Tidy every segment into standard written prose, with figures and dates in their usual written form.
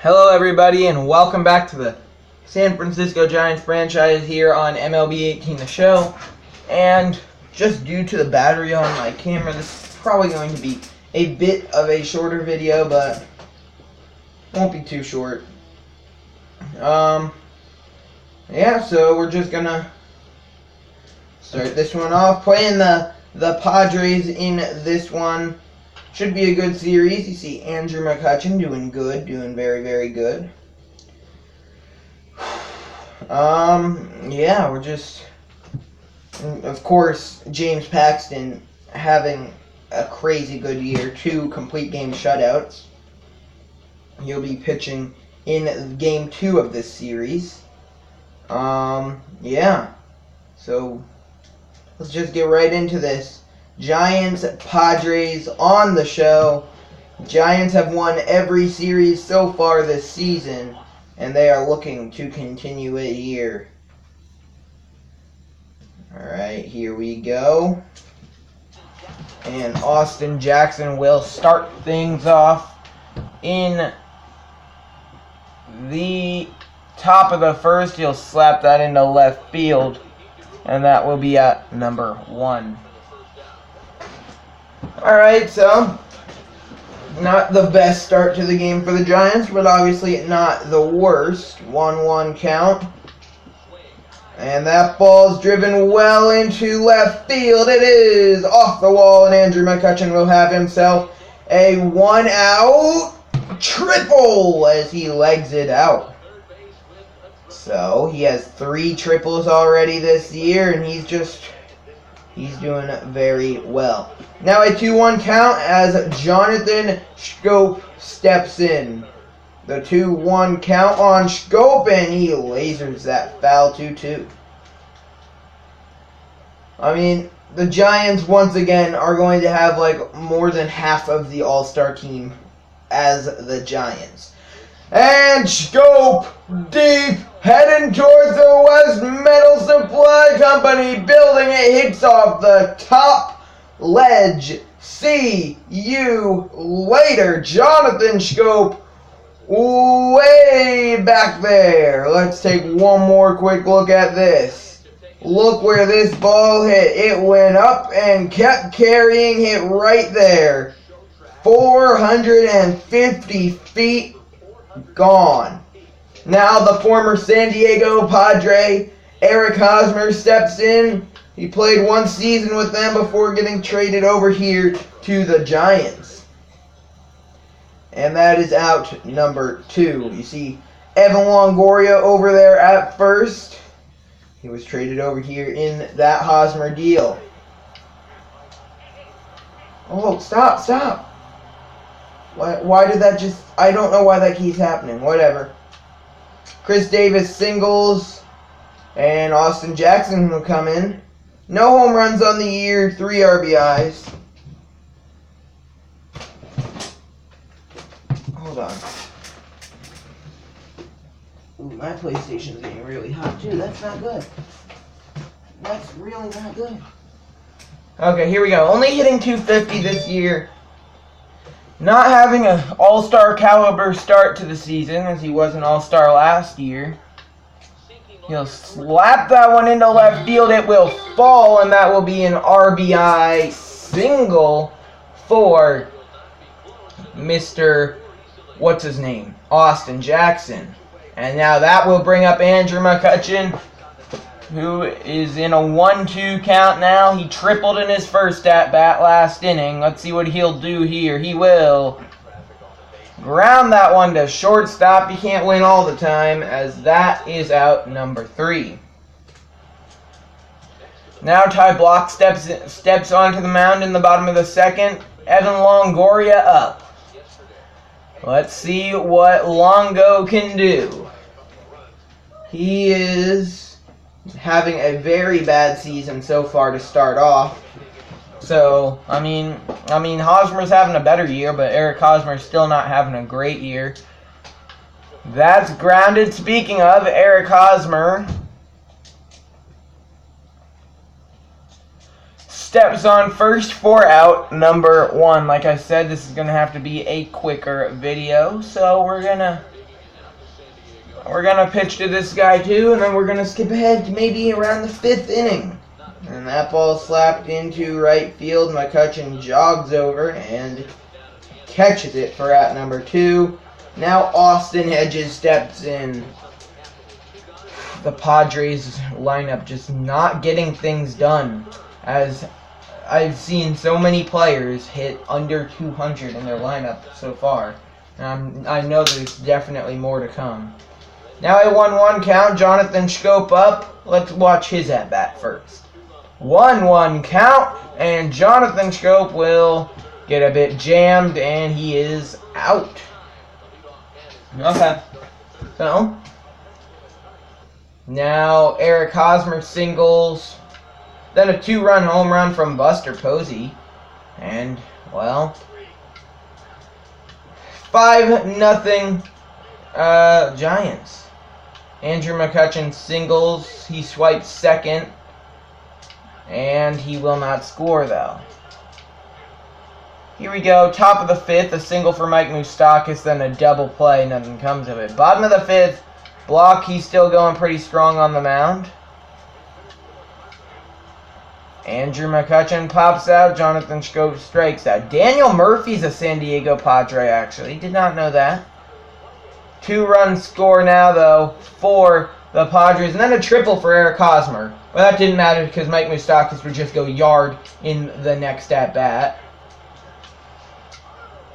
Hello everybody and welcome back to the San Francisco Giants franchise here on MLB 18 The Show. And just due to the battery on my camera, this is probably going to be a bit of a shorter video, but won't be too short. Yeah, so we're just gonna start this one off. Playing the Padres in this one. Should be a good series. You see Andrew McCutchen doing good, doing very, very good. Yeah, we're just, of course, James Paxton having a crazy good year, 2 complete game shutouts. He'll be pitching in game 2 of this series. Yeah, so let's just get right into this. Giants, Padres on the show. Giants have won every series so far this season, and they are looking to continue it here. Alright, here we go. And Austin Jackson will start things off in the top of the first. He'll slap that into left field, and that will be at number 1. Alright, so not the best start to the game for the Giants, but obviously not the worst. 1-1 count. And that ball's driven well into left field. It is off the wall, and Andrew McCutchen will have himself a 1-out triple as he legs it out. So he has 3 triples already this year, and he's doing very well. Now a 2-1 count as Jonathan Schoop steps in. The 2-1 count on Schoop, and he lasers that foul 2-2. I mean, the Giants once again are going to have like more than half of the All-Star team as the Giants. And Schoop deep, heading towards the West Metal Supply Company building. It hits off the top ledge. See you later, Jonathan Schoop. Way back there. Let's take one more quick look at this. Look where this ball hit. It went up and kept carrying it right there. 450 feet gone. Now the former San Diego Padre, Eric Hosmer, steps in. He played 1 season with them before getting traded over here to the Giants. And that is out number 2. You see Evan Longoria over there at first. He was traded over here in that Hosmer deal. Oh, stop. Why did that just... I don't know why that keeps happening. Whatever. Chris Davis singles. And Austin Jackson will come in. No home runs on the year. 3 RBIs. Hold on. Ooh, my PlayStation's getting really hot too. That's not good. That's really not good. Okay, here we go. Only hitting 250 this year. Not having an all-star caliber start to the season, as he was an all-star last year. He'll slap that one into left field. It will fall, and that will be an RBI single for Mr. What's his name? Austin Jackson. And now that will bring up Andrew McCutchen, who is in a 1-2 count now. He tripled in his first at-bat last inning. Let's see what he'll do here. He will ground that one to shortstop. He can't win all the time, as that is out number 3. Now Ty Block steps onto the mound in the bottom of the second. Evan Longoria up. Let's see what Longo can do. He is having a very bad season so far to start off. So, I mean, Hosmer's having a better year, but Eric Hosmer's still not having a great year. That's grounded. Speaking of Eric Hosmer, steps on first for out number 1. Like I said, this is going to have to be a quicker video, so we're going to We're going to pitch to this guy too, and then we're going to skip ahead to maybe around the 5th inning. And that ball slapped into right field. McCutchen jogs over and catches it for out number 2. Now Austin Hedges steps in. The Padres lineup just not getting things done, as I've seen so many players hit under 200 in their lineup so far. And I know there's definitely more to come. Now a 1-1 count, Jonathan Schoop up. Let's watch his at-bat first. 1-1 count, and Jonathan Schoop will get a bit jammed, and he is out. Okay. So, now Eric Hosmer singles, then a 2-run home run from Buster Posey, and, well, 5-0 Giants. Andrew McCutchen singles, he swipes second, and he will not score though. Here we go, top of the 5th, a single for Mike Moustakas, then a double play, nothing comes of it. Bottom of the 5th, Block, he's still going pretty strong on the mound. Andrew McCutchen pops out, Jonathan Schoop strikes out. Daniel Murphy's a San Diego Padre, actually. Did not know that. 2-run score now, though, for the Padres. And then a triple for Eric Hosmer. Well, that didn't matter because Mike Moustakas would just go yard in the next at-bat.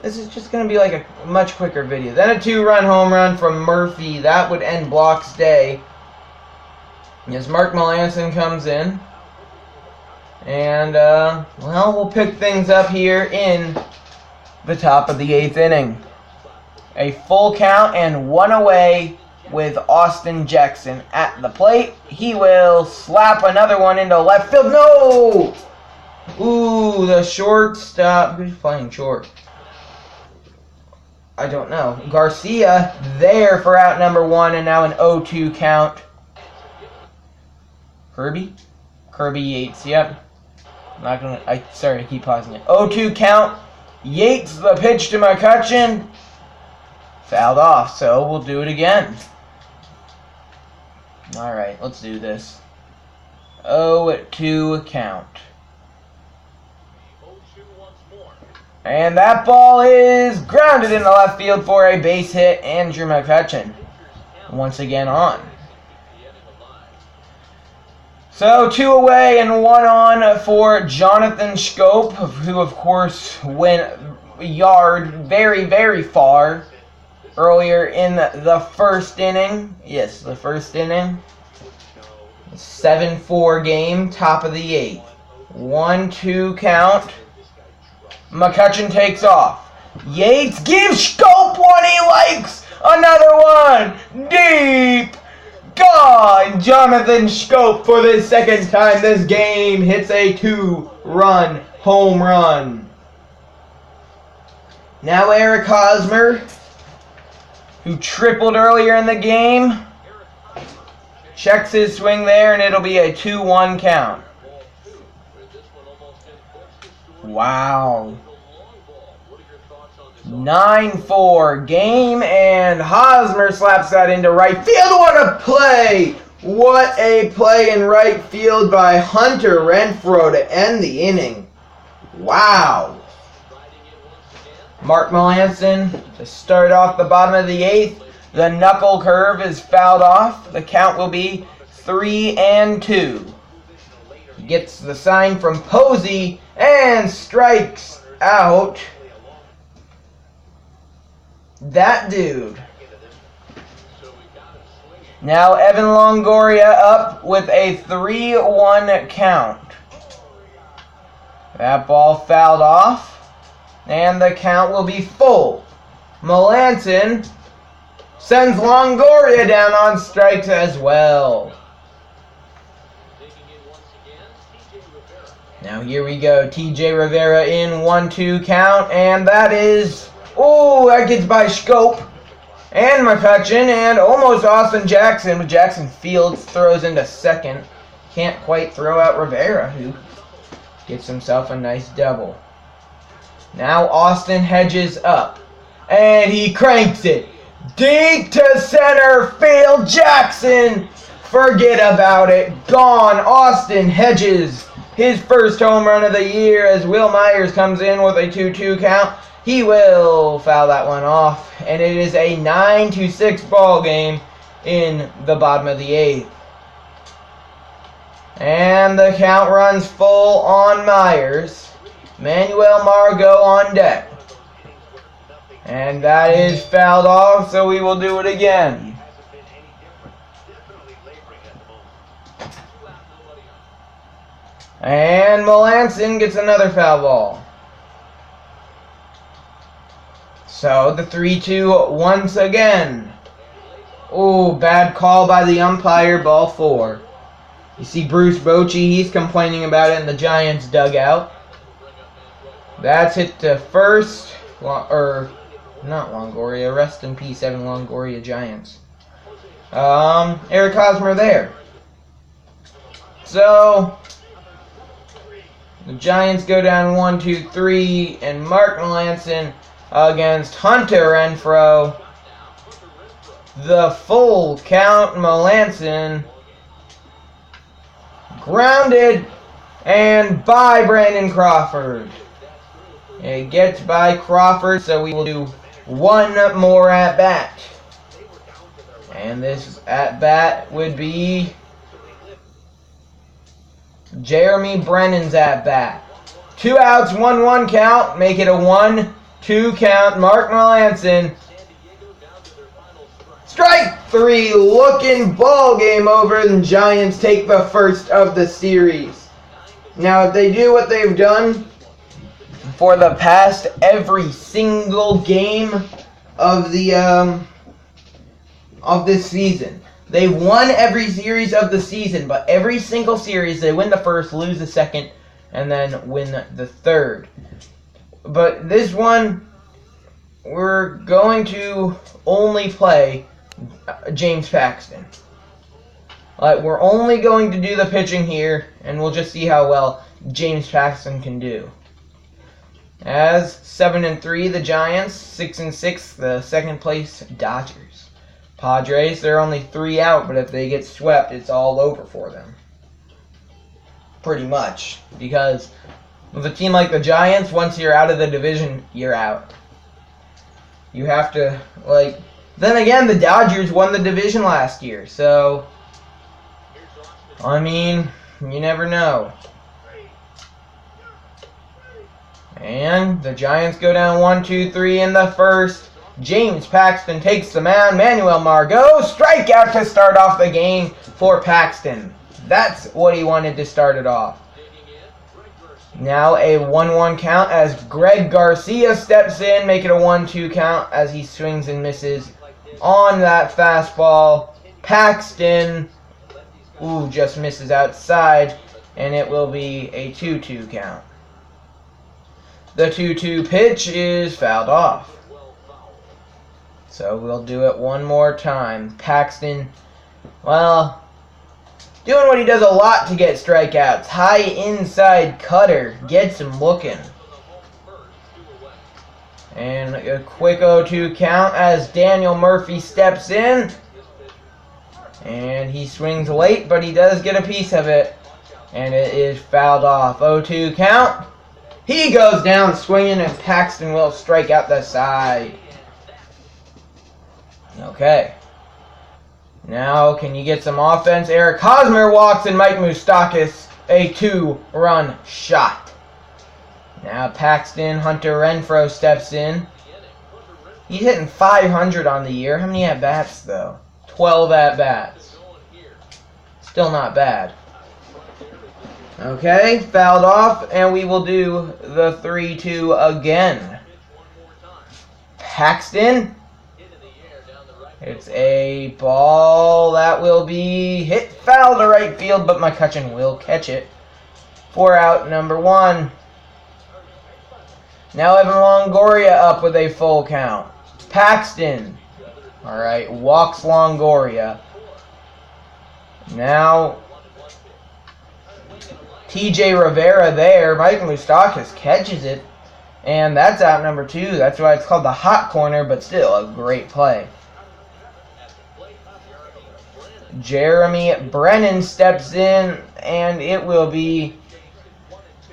This is just going to be like a much quicker video. Then a 2-run home run from Murphy. That would end Block's day. As Mark Melanson comes in. And, well, we'll pick things up here in the top of the 8th inning. A full count and 1 away with Austin Jackson at the plate. He will slap another one into left field. No! Ooh, the shortstop. Who's playing short? I don't know. Garcia there for out number 1, and now an 0-2 count. Kirby Yates, yep. Not gonna. Sorry to keep pausing it. 0-2 count. Yates, the pitch to McCutchen. Fouled off, so we'll do it again. Alright, let's do this. 0-2 count. And that ball is grounded into left field for a base hit. Andrew McCutchen once again on. So 2 away and 1 on for Jonathan Schoop, who of course went yard very, very far earlier in the 1st inning. Yes, the 1st inning. 7-4 game, top of the 8th. 1-2 count. McCutchen takes off. Yates gives Schoop one he likes. Another one. Deep. Gone. Jonathan Schoop for the 2nd time this game hits a 2-run home run. Now Eric Hosmer, who tripled earlier in the game, checks his swing there, and it'll be a 2-1 count. Wow. 9-4 game, and Hosmer slaps that into right field. What a play! What a play in right field by Hunter Renfroe to end the inning. Wow. Mark Melanson to start off the bottom of the 8th. The knuckle curve is fouled off. The count will be 3-2. He gets the sign from Posey and strikes out that dude. Now Evan Longoria up with a 3-1 count. That ball fouled off, and the count will be full. Melanson sends Longoria down on strikes as well. Now here we go. TJ Rivera in 1-2 count, and that is, oh, that gets by Schoop and McCutchen and almost Austin Jackson, but Jackson fields, throws into second. Can't quite throw out Rivera, who gets himself a nice double. Now Austin Hedges up, and he cranks it Deep to center field. Jackson. Forget about it. Gone. Austin Hedges. His first home run of the year as Will Myers comes in with a 2-2 count. He will foul that one off. And it is a 9-6 ball game in the bottom of the 8th. And the count runs full on Myers. Manuel Margot on deck. And that is fouled off, so we will do it again. And Melanson gets another foul ball. So the 3-2 once again. Ooh, bad call by the umpire, ball 4. You see Bruce Bochy, he's complaining about it in the Giants dugout. That's hit to first, or not Longoria, rest in peace, Evan Longoria Giants. Eric Hosmer there. So, the Giants go down 1-2-3, and Mark Melanson against Hunter Renfroe. The full count, Melanson. Grounded, and by Brandon Crawford. It gets by Crawford, so we will do one more at-bat. And this at-bat would be Jeremy Brennan's at-bat. 2 outs, 1-1 count, make it a 1-2 count. Mark Melanson. Strike 3, looking ball game over, and Giants take the first of the series. Now, if they do what they've done for the past every single game of the of this season, they won every series of the season, but every single series they win the first, lose the second, and then win the third. But this one, we're going to only play James Paxton. We're only going to do the pitching here, and we'll just see how well James Paxton can do. As 7-3 the Giants, 6-6 the second place Dodgers. Padres, they're only 3 out, but if they get swept, it's all over for them. Pretty much, because with a team like the Giants, once you're out of the division, you're out. You have to, then again, the Dodgers won the division last year, so, I mean, you never know. And the Giants go down 1-2-3 in the first. James Paxton takes the mound. Manuel Margot, strikeout to start off the game for Paxton. That's what he wanted to start it off. Now a 1-1 count as Greg Garcia steps in, make it a 1-2 count as he swings and misses on that fastball. Paxton, just misses outside, and it will be a 2-2 count. The 2-2 pitch is fouled off. So we'll do it one more time. Paxton, doing what he does a lot to get strikeouts. High inside cutter. Gets him looking. And a quick 0-2 count as Daniel Murphy steps in. And he swings late, but he does get a piece of it. And it is fouled off. 0-2 count. He goes down swinging, and Paxton will strike out the side. Okay. Now, can you get some offense? Eric Hosmer walks, and Mike Moustakas, a 2-run shot. Now Paxton, Hunter Renfroe steps in. He's hitting 500 on the year. How many at-bats, though? 12 at-bats. Still not bad. Okay, fouled off, and we will do the 3-2 again. Paxton. It's a ball that will be hit foul to right field, but McCutchen will catch it. 4 out, number 1. Now Evan Longoria up with a full count. Paxton. Alright, walks Longoria. Now TJ Rivera there. Mike Moustakas catches it. And that's out number 2. That's why it's called the hot corner, but still a great play. Jeremy Brennan steps in, and it will be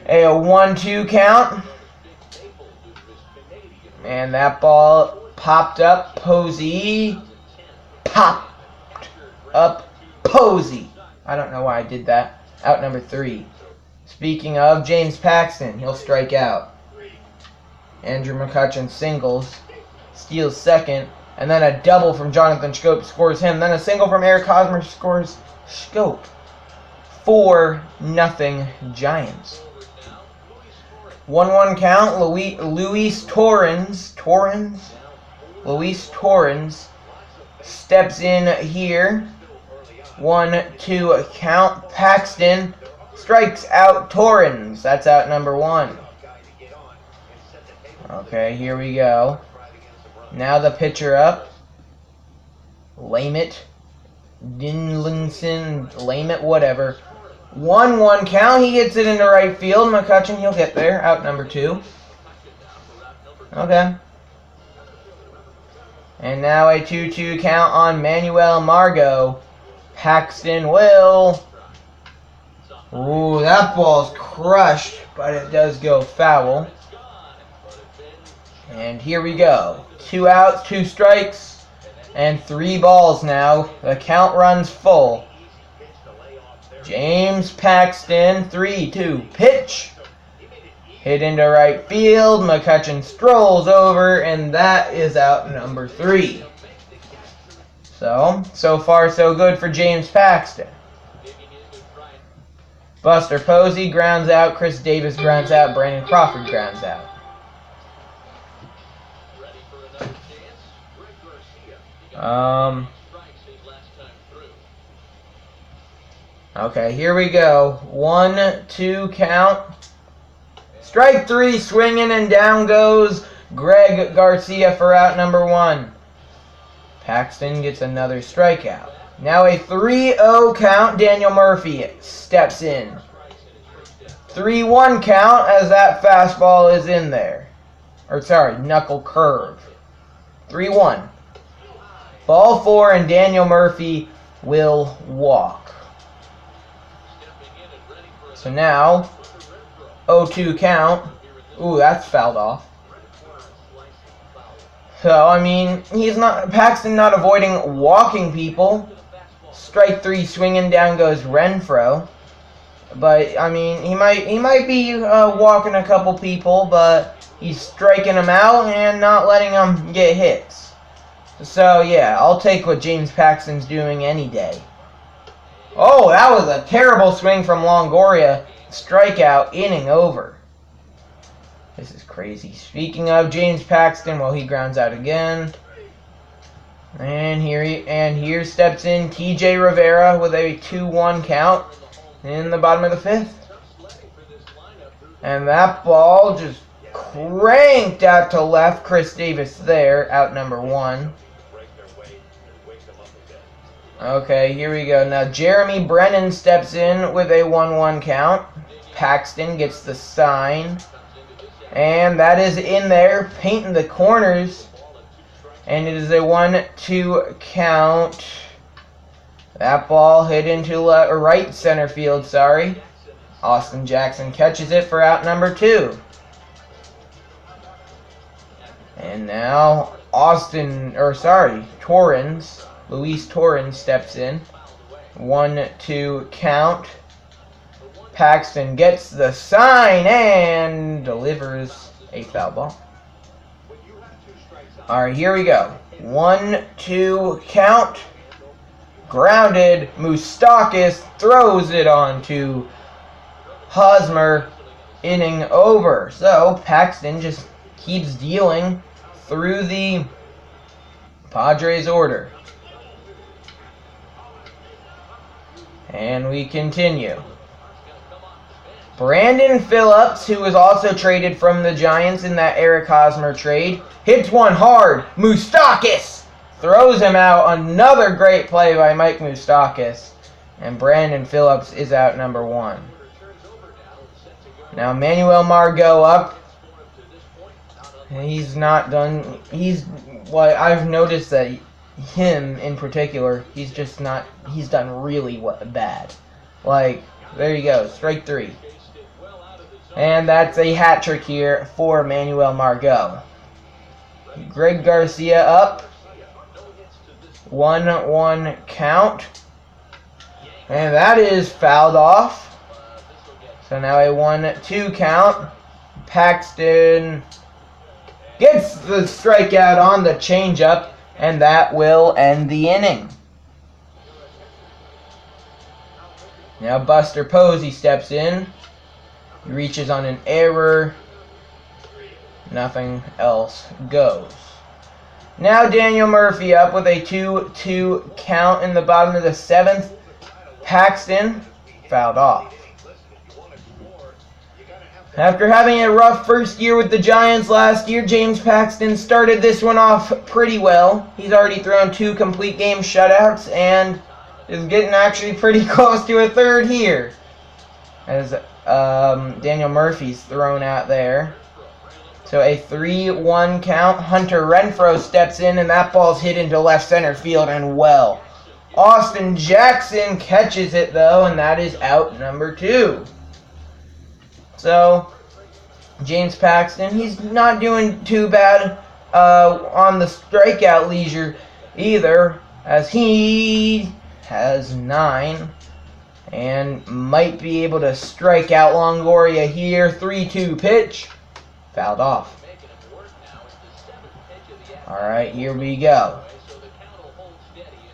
a 1-2 count. And that ball popped up. Posey. Popped up. Posey. I don't know why I did that. Out number 3. Speaking of, James Paxton. He'll strike out. Andrew McCutchen singles. Steals second. And then a double from Jonathan Schoop scores him. Then a single from Eric Hosmer scores Schoop. 4-0 Giants. 1-1 count. Luis Torrens. Luis Torrens steps in here. 1-2 count. Paxton strikes out Torrens. That's out number 1. Okay, here we go. Now the pitcher up. Lamett. Dinlinson. Lamett, whatever. 1-1 count. He hits it into right field. McCutchen, he'll get there. Out number 2. Okay. And now a 2-2 count on Manuel Margot. Paxton will. Ooh, that ball's crushed, but it does go foul. And here we go. 2 outs, 2 strikes, and 3 balls now. The count runs full. James Paxton, 3-2 pitch. Hit into right field. McCutchen strolls over, and that is out number 3. So far so good for James Paxton. Buster Posey grounds out. Chris Davis grounds out. Brandon Crawford grounds out. Okay, here we go. 1-2 count. Strike 3, swinging, and down goes Greg Garcia for out number 1. Paxton gets another strikeout. Now a 3-0 count. Daniel Murphy steps in. 3-1 count as that fastball is in there. Knuckle curve. 3-1. Ball 4, and Daniel Murphy will walk. So now, 0-2 count. Ooh, that's fouled off. So, I mean, Paxton not avoiding walking people. Strike 3, swinging, down goes Renfroe. But, I mean, he might be walking a couple people, but he's striking them out and not letting them get hits. So, yeah, I'll take what James Paxton's doing any day. Oh, that was a terrible swing from Longoria. Strikeout, inning over. This is crazy. Speaking of James Paxton, well, he grounds out again. And here steps in TJ Rivera with a 2-1 count in the bottom of the 5th. And that ball just cranked out to left. Chris Davis there, out number 1. Okay, here we go. Now Jeremy Brennan steps in with a 1-1 count. Paxton gets the sign. And that is in there, painting the corners. And it is a 1-2 count. That ball hit into right center field, Austin Jackson catches it for out number 2. And now Luis Torrens steps in. 1-2 count. Paxton gets the sign and delivers a foul ball. Alright, here we go. 1-2 count. Grounded. Moustakas throws it onto Hosmer. Inning over. So, Paxton just keeps dealing through the Padres order. And we continue. Brandon Phillips, who was also traded from the Giants in that Eric Hosmer trade, hits one hard. Moustakas throws him out. Another great play by Mike Moustakas. And Brandon Phillips is out number 1. Now Manuel Margot up. He's not done. I've noticed that him in particular, he's done really bad. Like, there you go, strike 3. And that's a hat trick here for Manuel Margot. Greg Garcia up. 1-1 count. And that is fouled off. So now a 1-2 count. Paxton gets the strikeout on the changeup, and that will end the inning. Now Buster Posey steps in. He reaches on an error. Nothing else goes. Now Daniel Murphy up with a 2-2 count in the bottom of the 7th. Paxton fouled off. After having a rough first year with the Giants last year, James Paxton started this one off pretty well. He's already thrown 2 complete game shutouts and is getting actually pretty close to a third here. As Daniel Murphy's thrown out there. So a 3-1 count. Hunter Renfroe steps in, and that ball's hit into left center field and well. Austin Jackson catches it, though, and that is out number 2. So, James Paxton, he's not doing too bad on the strikeout leisure either, as he has 9 and might be able to strike out Longoria here. 3-2 pitch. Fouled off. Alright, here we go.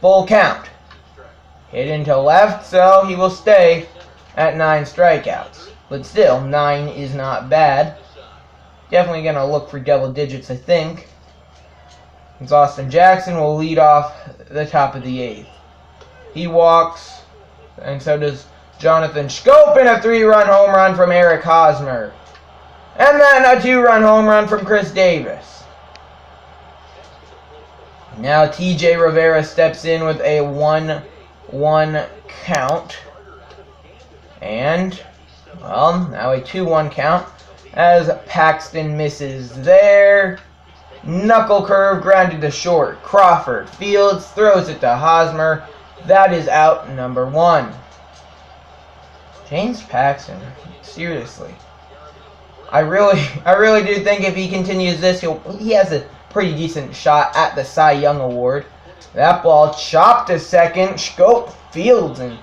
Full count. Hit into left, so he will stay at 9 strikeouts. But still, 9 is not bad. Definitely going to look for double digits, I think. As Austin Jackson will lead off the top of the 8th. He walks, and so does Jonathan Schoop, and a 3-run home run from Eric Hosmer. And then a 2-run home run from Chris Davis. Now TJ Rivera steps in with a 1-1 count. And, well, now a 2-1 count as Paxton misses there. Knuckle curve grounded to short. Crawford fields, throws it to Hosmer. That is out number 1. James Paxton, seriously. I really do think if he continues this, he has a pretty decent shot at the Cy Young Award. That ball chopped to second. Schoop fields and,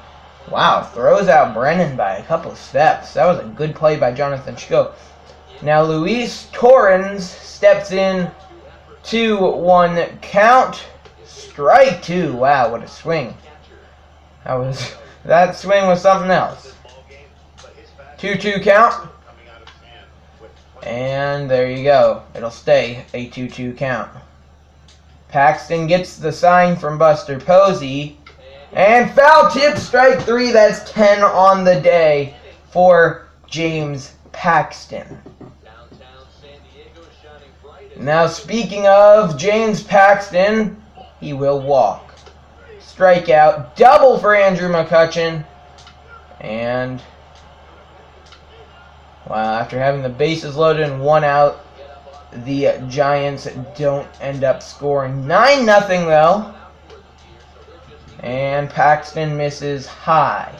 wow, throws out Brennan by a couple of steps. That was a good play by Jonathan Schoop. Now Luis Torrens steps in. 2-1 count. Strike 2. Wow, what a swing. That swing was something else. 2-2 count. And there you go. It'll stay a 2-2 count. Paxton gets the sign from Buster Posey. And foul tip, strike 3. That's 10 on the day for James Paxton. Now, speaking of James Paxton, he will walk. Strikeout, double for Andrew McCutchen. And, wow, after having the bases loaded and 1 out, the Giants don't end up scoring. 9-0 though. And Paxton misses high.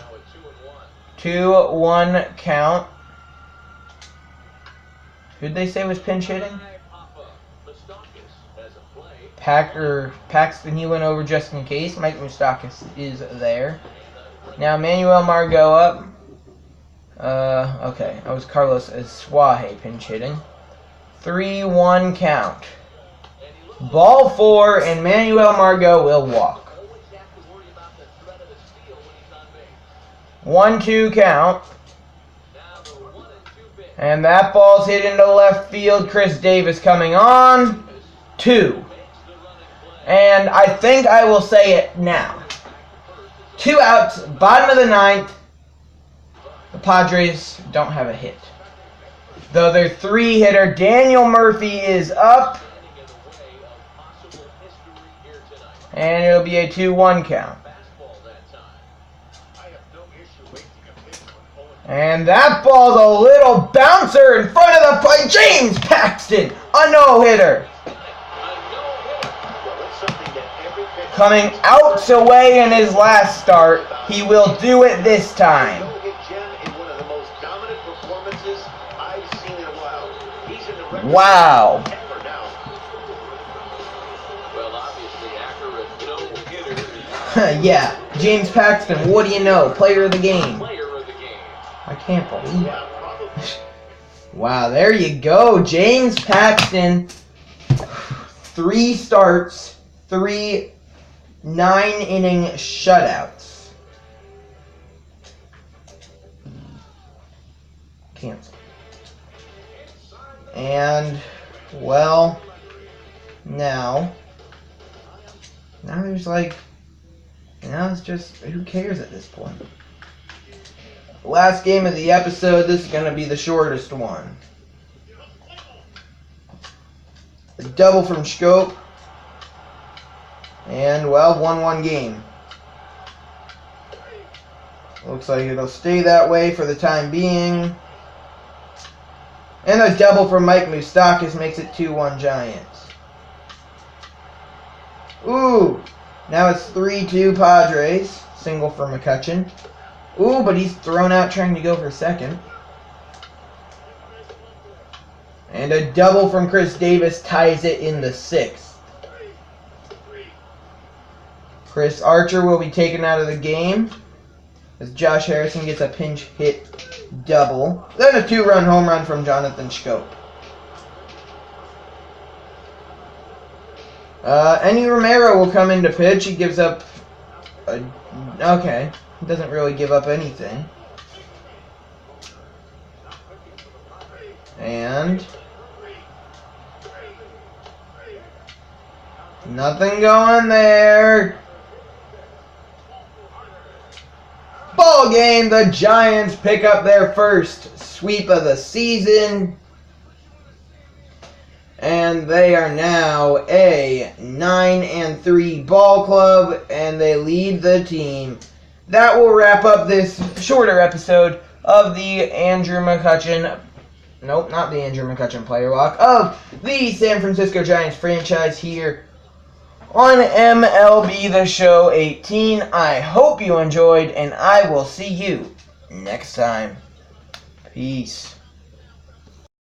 2-1 count. Who'd they say was pinch hitting? Paxton, he went over just in case. Mike Moustakas is there. Now Manuel Margot up. Okay, that was Carlos Eswaje pinch hitting. 3-1 count. Ball 4, and Manuel Margot will walk. 1-2 count. And that ball's hit into left field. Chris Davis coming on. 2. And I think I will say it now. 2 outs, bottom of the 9th. The Padres don't have a hit. Though their 3-hitter, Daniel Murphy, is up. And it'll be a 2-1 count. And that ball's a little bouncer in front of the plate. James Paxton, a no-hitter. coming out to weigh in his last start. He will do it this time. Wow. Yeah, James Paxton, what do you know? Player of the game. I can't believe it. Wow, there you go. James Paxton, 3 starts, 3 9-inning shutouts. Cancel. And, well, now there's like, now it's just, who cares at this point? Last game of the episode, this is going to be the shortest one. A double from Scope. And, well, 1-1 game. Looks like it'll stay that way for the time being. And a double from Mike Moustakas makes it 2-1 Giants. Ooh, now it's 3-2 Padres. Single for McCutchen. Ooh, but he's thrown out trying to go for second. And a double from Chris Davis ties it in the 6th. Chris Archer will be taken out of the game as Josh Harrison gets a pinch hit double. Then a 2-run home run from Jonathan Schoop. Enny Romero will come in to pitch. He gives up okay. He doesn't really give up anything. And nothing going there. Ball game. The Giants pick up their first sweep of the season. And they are now a 9-3 ball club, and they lead the team. That will wrap up this shorter episode of the Andrew McCutchen, nope, not the Andrew McCutchen Player Walk, of the San Francisco Giants franchise here on MLB The Show 18. I hope you enjoyed, and I will see you next time. Peace.